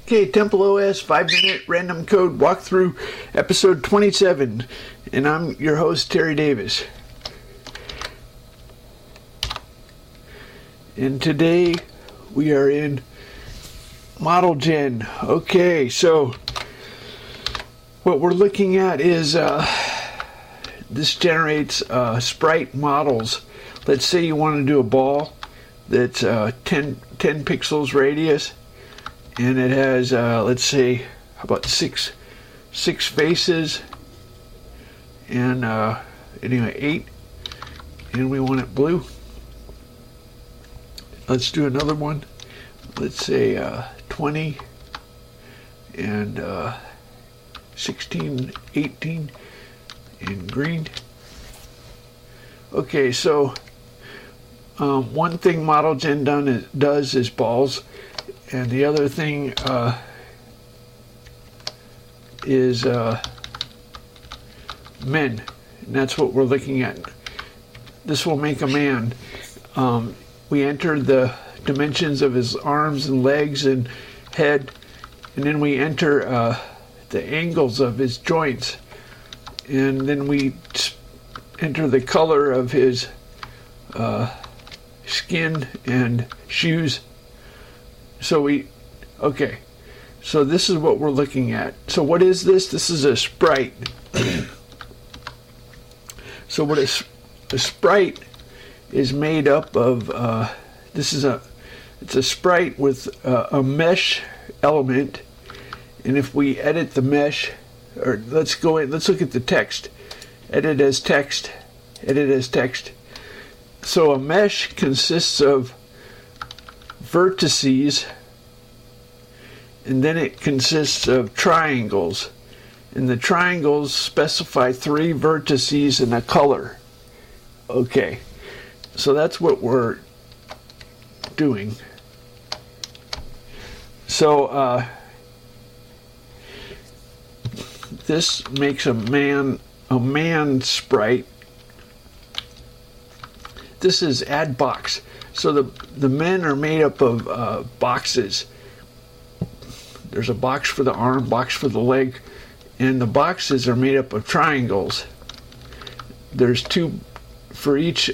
Okay, TempleOS 5-minute random code walkthrough, episode 27, and I'm your host, Terry Davis. And today we are in Model Gen. Okay, so what we're looking at is this generates sprite models. Let's say you want to do a ball that's 10 pixels radius, and it has let's say about six faces, and anyway 8, and we want it blue. Let's do another one. Let's say 20 and 16, 18 in green. Okay, so one thing Model Gen does is balls, and the other thing is men, and that's what we're looking at. This will make a man. We enter the dimensions of his arms and legs and head, and then we enter the angles of his joints, and then we enter the color of his skin and shoes. So so this is what we're looking at. So what is this? This is a sprite. So what a sprite is made up of, it's a sprite with a mesh element, and if we edit the mesh, or let's look at the text. Edit as text. So a mesh consists of vertices, and then it consists of triangles, and the triangles specify 3 vertices and a color. Okay, so that's what we're doing. So this makes a man sprite. This is add box. So the men are made up of boxes. There's a box for the arm, box for the leg, and the boxes are made up of triangles. There's 2 for each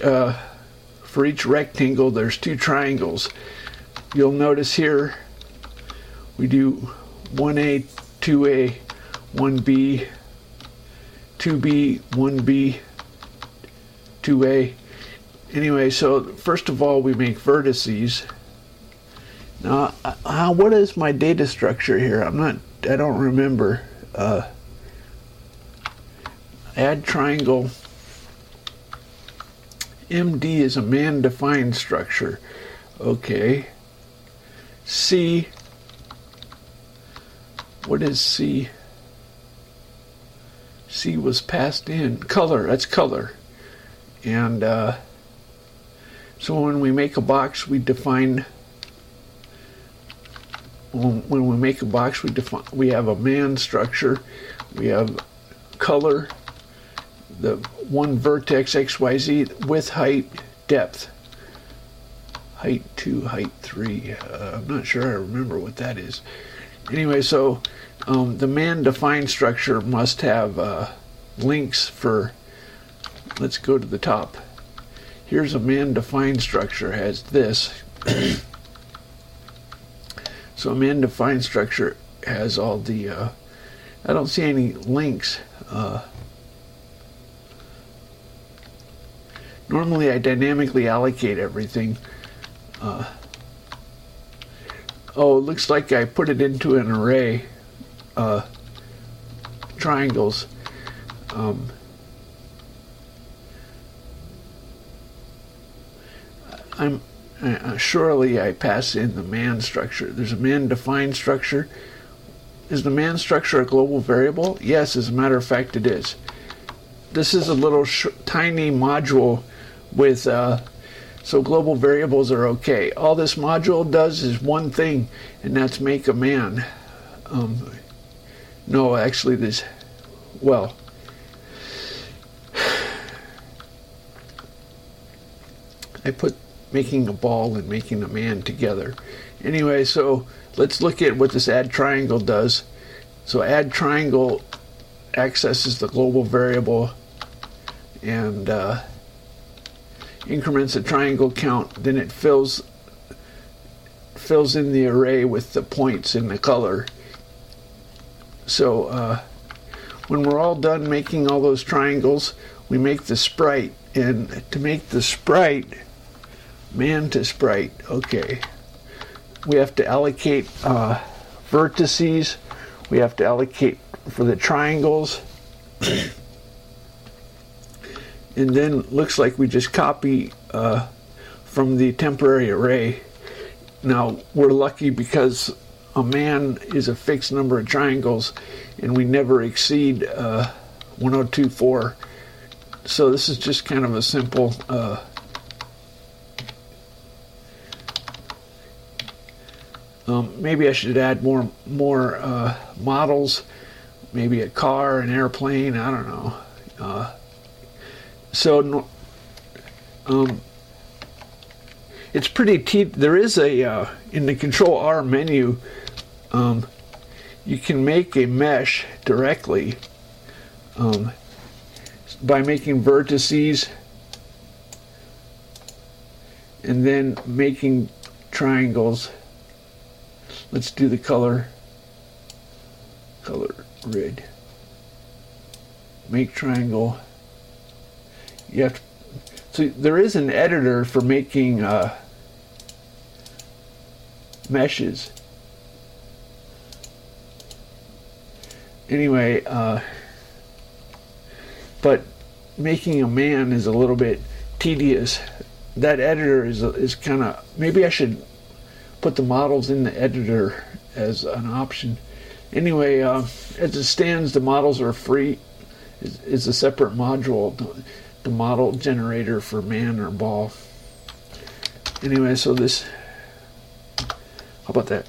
rectangle. There's 2 triangles. You'll notice here we do 1A, 2A, 1B, 2B, 1B, 2A. Anyway, so first of all, we make vertices. Now, what is my data structure here? I don't remember. Add triangle. MD is a man-defined structure. Okay. C. What is C? C was passed in. Color. That's color. And so when we make a box, we define. When we make a box, we have a man structure. We have color, the one vertex XYZ, width, height, depth. Height 2, height 3. I'm not sure I remember what that is. Anyway, so the man defined structure must have links for. Let's go to the top. Here's a man defined structure, has this. So a man defined structure has all the I don't see any links. Normally I dynamically allocate everything. Oh, it looks like I put it into an array. Triangles. Surely I pass in the man structure. There's a man defined structure. Is the man structure a global variable? Yes, as a matter of fact it is. This is a little tiny module with so global variables are okay. All this module does is one thing, and that's make a man. No, actually I put making a ball and making a man together. Anyway, so let's look at what this add triangle does. So add triangle accesses the global variable and increments the triangle count. Then it fills in the array with the points in the color. So when we're all done making all those triangles, we make the sprite. And to make the sprite, man to sprite, okay, we have to allocate vertices. We have to allocate for the triangles. And then looks like we just copy from the temporary array. Now we're lucky because a man is a fixed number of triangles and we never exceed 1024. So this is just kind of a simple maybe I should add more models, maybe a car, an airplane, I don't know. It's pretty there is a in the Control R menu, you can make a mesh directly by making vertices and then making triangles. Let's do the color red. Make triangle. You have to, so there is an editor for making meshes. Anyway, but making a man is a little bit tedious. That editor is kind of, maybe I should put the models in the editor as an option. Anyway, as it stands, the models are free. It's a separate module, the model generator for man or ball. Anyway, so this, how about that?